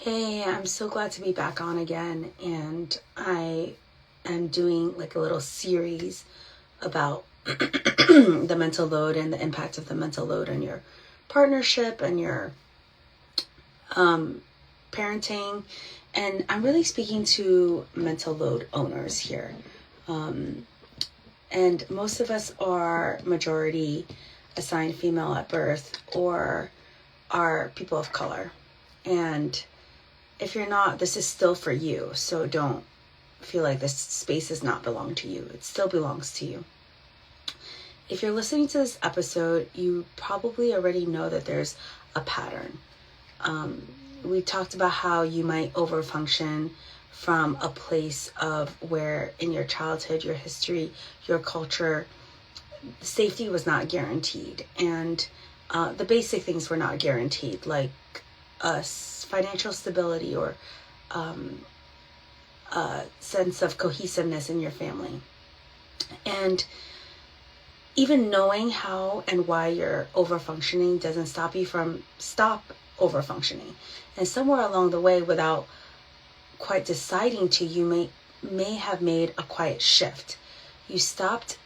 Hey, I'm so glad to be back on again, and I am doing like a little series about the mental load and the impact of the mental load on your partnership and your parenting. And I'm really speaking to mental load owners here. And most of us are majority assigned female at birth or are people of color. And if you're not, this is still for you. So don't feel like this space does not belong to you. It still belongs to you. If you're listening to this episode, you probably already know that there's a pattern. We talked about how you might overfunction from a place of where in your childhood, your history, your culture, safety was not guaranteed. And the basic things were not guaranteed, like financial stability or a sense of cohesiveness in your family. And even knowing how and why you're overfunctioning doesn't stop you from overfunctioning. And somewhere along the way, without quite deciding to, you may have made a quiet shift. You stopped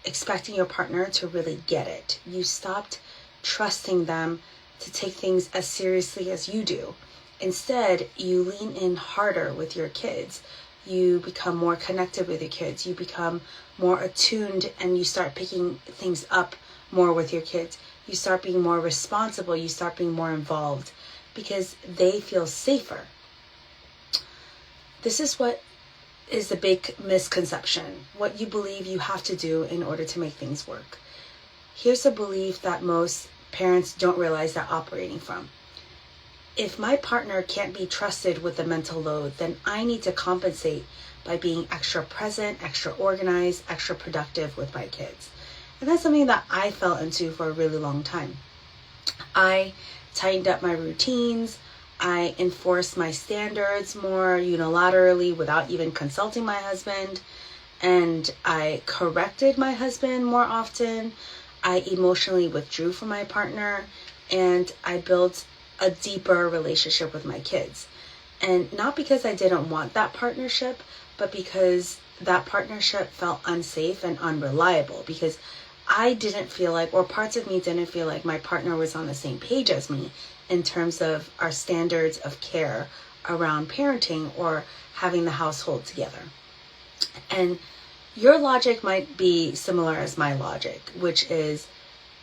expecting your partner to really get it. You stopped trusting them to take things as seriously as you do. Instead, you lean in harder with your kids. You become more connected with your kids. You become more attuned, and you start picking things up more with your kids. You start being more responsible. You start being more involved because they feel safer. This is what is the big misconception, what you believe you have to do in order to make things work. Here's a belief that most parents don't realize they're operating from. If my partner can't be trusted with the mental load, then I need to compensate by being extra present, extra organized, extra productive with my kids. And that's something that I fell into for a really long time. I tightened up my routines. I enforced my standards more unilaterally without even consulting my husband. And I corrected my husband more often. I emotionally withdrew from my partner. And I built a deeper relationship with my kids. And not because I didn't want that partnership, but because that partnership felt unsafe and unreliable. Because I didn't feel like, or parts of me didn't feel like my partner was on the same page as me in terms of our standards of care around parenting or having the household together. And your logic might be similar as my logic, which is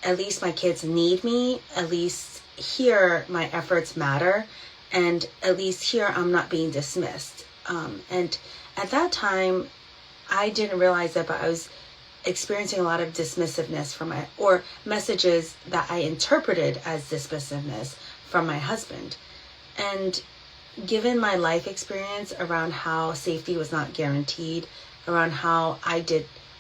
at least my kids need me, at least here my efforts matter, and at least here I'm not being dismissed. And at that time, I didn't realize that, but I was experiencing a lot of dismissiveness or messages that I interpreted as dismissiveness from my husband. And given my life experience around how safety was not guaranteed, around how I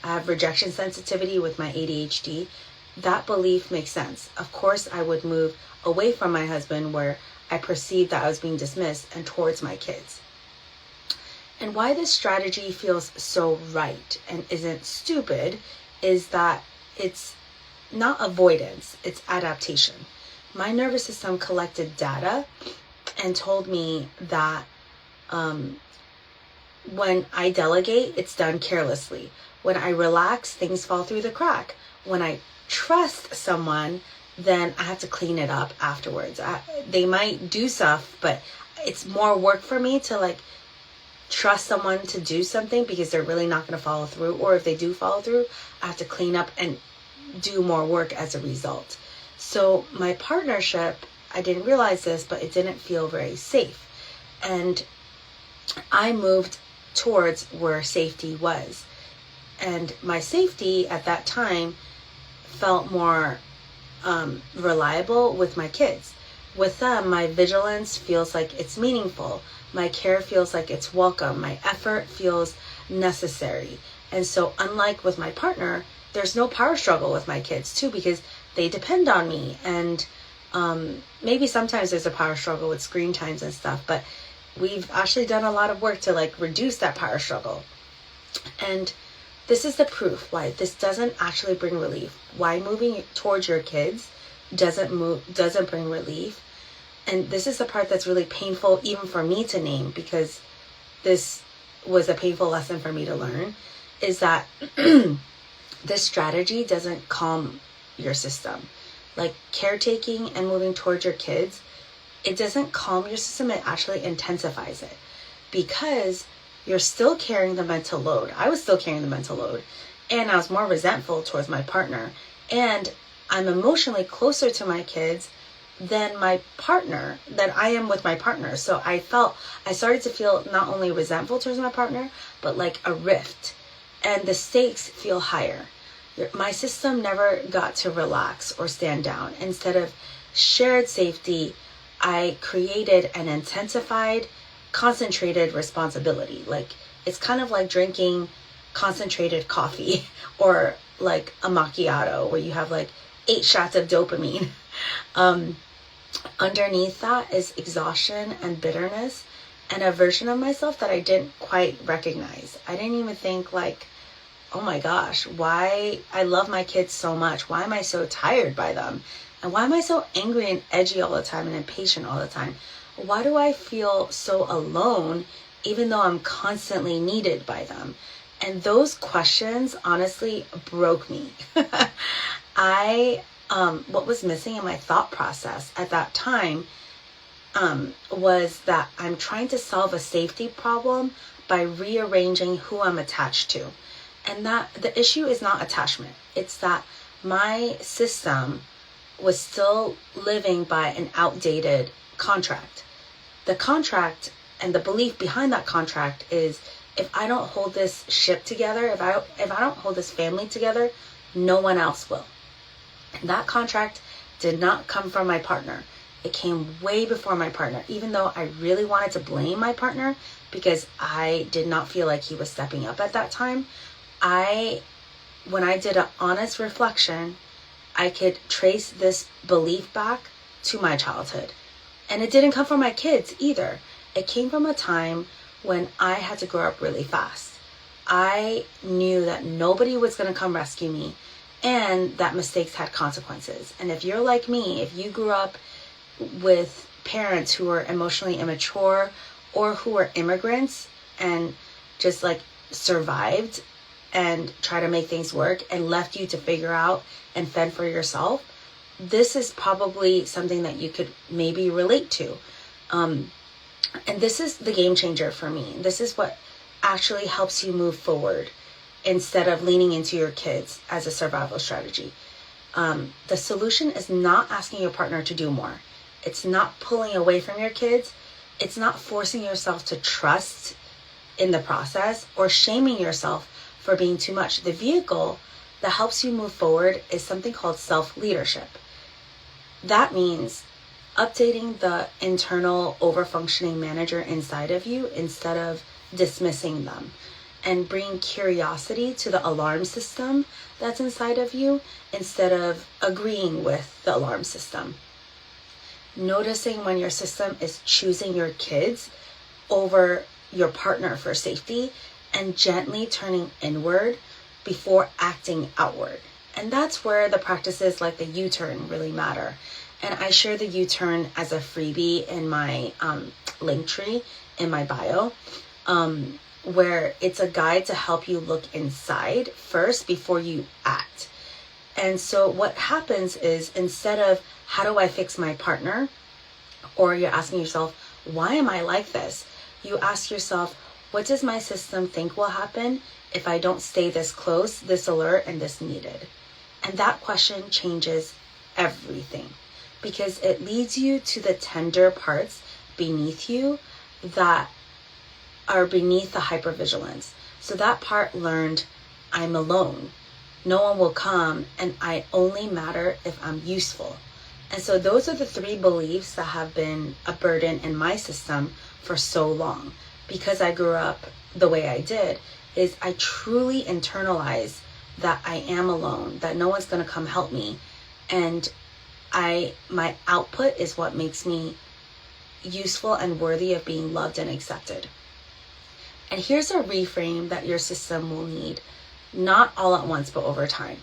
have rejection sensitivity with my ADHD, that belief makes sense. Of course, I would move away from my husband where I perceived that I was being dismissed and towards my kids. And why this strategy feels so right and isn't stupid is that it's not avoidance, it's adaptation. My nervous system collected data and told me that when I delegate, it's done carelessly. When I relax, things fall through the crack. When I trust someone, then I have to clean it up afterwards. They might do stuff, but it's more work for me to trust someone to do something because they're really not going to follow through. Or if they do follow through, I have to clean up and do more work as a result. So my partnership, I didn't realize this, but it didn't feel very safe. And I moved towards where safety was. And my safety at that time felt more reliable with my kids. With them, my vigilance feels like it's meaningful. My care feels like it's welcome. My effort feels necessary. And so unlike with my partner, there's no power struggle with my kids too, because they depend on me. And maybe sometimes there's a power struggle with screen times and stuff, but we've actually done a lot of work to reduce that power struggle. And this is the proof why this doesn't actually bring relief. Why moving towards your kids doesn't bring relief. and this is the part that's really painful even for me to name, because this was a painful lesson for me to learn, is that this strategy doesn't calm your system. Like caretaking and moving towards your kids, it doesn't calm your system, it actually intensifies it, because you're still carrying the mental load. I was still carrying the mental load, and I was more resentful towards my partner, and I'm emotionally closer to my kids than my partner, than I am with my partner. So I started to feel not only resentful towards my partner, but like a rift, and the stakes feel higher. My system never got to relax or stand down. Instead of shared safety, I created an intensified, concentrated responsibility. Like, it's kind of like drinking concentrated coffee or like a macchiato where you have like 8 shots of dopamine. Underneath that is exhaustion and bitterness and a version of myself that I didn't quite recognize. I didn't even think like, oh my gosh, why I love my kids so much. Why am I so tired by them? And why am I so angry and edgy all the time and impatient all the time? Why do I feel so alone even though I'm constantly needed by them? And those questions honestly broke me. What was missing in my thought process at that time was that I'm trying to solve a safety problem by rearranging who I'm attached to. And that the issue is not attachment. It's that my system was still living by an outdated contract. The contract and the belief behind that contract is, if I don't hold this ship together, if I don't hold this family together, no one else will. And that contract did not come from my partner. It came way before my partner, even though I really wanted to blame my partner because I did not feel like he was stepping up at that time. When I did an honest reflection, I could trace this belief back to my childhood. And it didn't come from my kids either. It came from a time when I had to grow up really fast. I knew that nobody was going to come rescue me and that mistakes had consequences. And if you're like me, if you grew up with parents who were emotionally immature or who were immigrants and just like survived and try to make things work and left you to figure out and fend for yourself, this is probably something that you could maybe relate to. And this is the game changer for me. This is what actually helps you move forward instead of leaning into your kids as a survival strategy. The solution is not asking your partner to do more. It's not pulling away from your kids. It's not forcing yourself to trust in the process or shaming yourself for being too much. The vehicle that helps you move forward is something called self-leadership. That means updating the internal over-functioning manager inside of you instead of dismissing them, and bring curiosity to the alarm system that's inside of you instead of agreeing with the alarm system. Noticing when your system is choosing your kids over your partner for safety, and gently turning inward before acting outward. And that's where the practices like the U-turn really matter. And I share the U-turn as a freebie in my link tree in my bio, where it's a guide to help you look inside first before you act. And so what happens is, instead of how do I fix my partner, or you're asking yourself, why am I like this? You ask yourself, what does my system think will happen if I don't stay this close, this alert, and this needed? And that question changes everything, because it leads you to the tender parts beneath you that are beneath the hypervigilance. So that part learned, I'm alone. No one will come, and I only matter if I'm useful. And so those are the 3 beliefs that have been a burden in my system for so long. Because I grew up the way I did, is I truly internalize that I am alone, that no one's going to come help me. And my output is what makes me useful and worthy of being loved and accepted. And here's a reframe that your system will need, not all at once, but over time,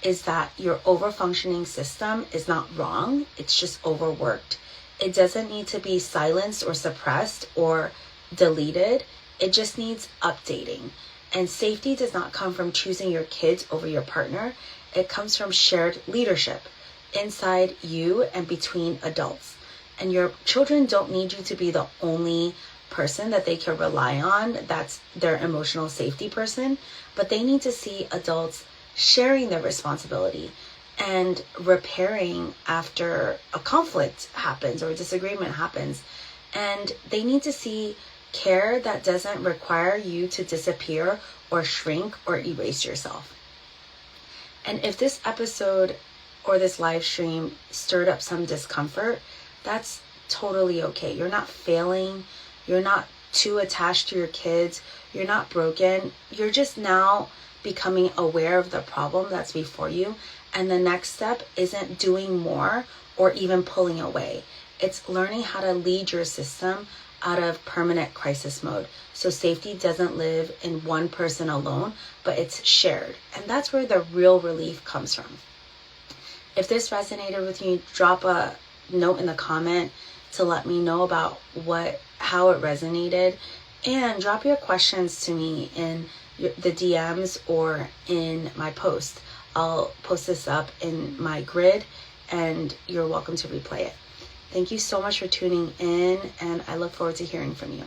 is that your over-functioning system is not wrong. It's just overworked. It doesn't need to be silenced or suppressed or deleted. It just needs updating. And safety does not come from choosing your kids over your partner. It comes from shared leadership inside you and between adults. And your children don't need you to be the only person that they can rely on. That's their emotional safety person. But they need to see adults sharing their responsibility and repairing after a conflict happens or a disagreement happens. And they need to see care that doesn't require you to disappear or shrink or erase yourself. And if this episode or this live stream stirred up some discomfort, that's totally okay. You're not failing. You're not too attached to your kids. You're not broken. You're just now becoming aware of the problem that's before you. And the next step isn't doing more or even pulling away. It's learning how to lead your system out of permanent crisis mode. So safety doesn't live in one person alone, but it's shared. And that's where the real relief comes from. If this resonated with you, drop a note in the comment to let me know about how it resonated, and drop your questions to me in the DMs or in my post. I'll post this up in my grid and you're welcome to replay it. Thank you so much for tuning in, and I look forward to hearing from you.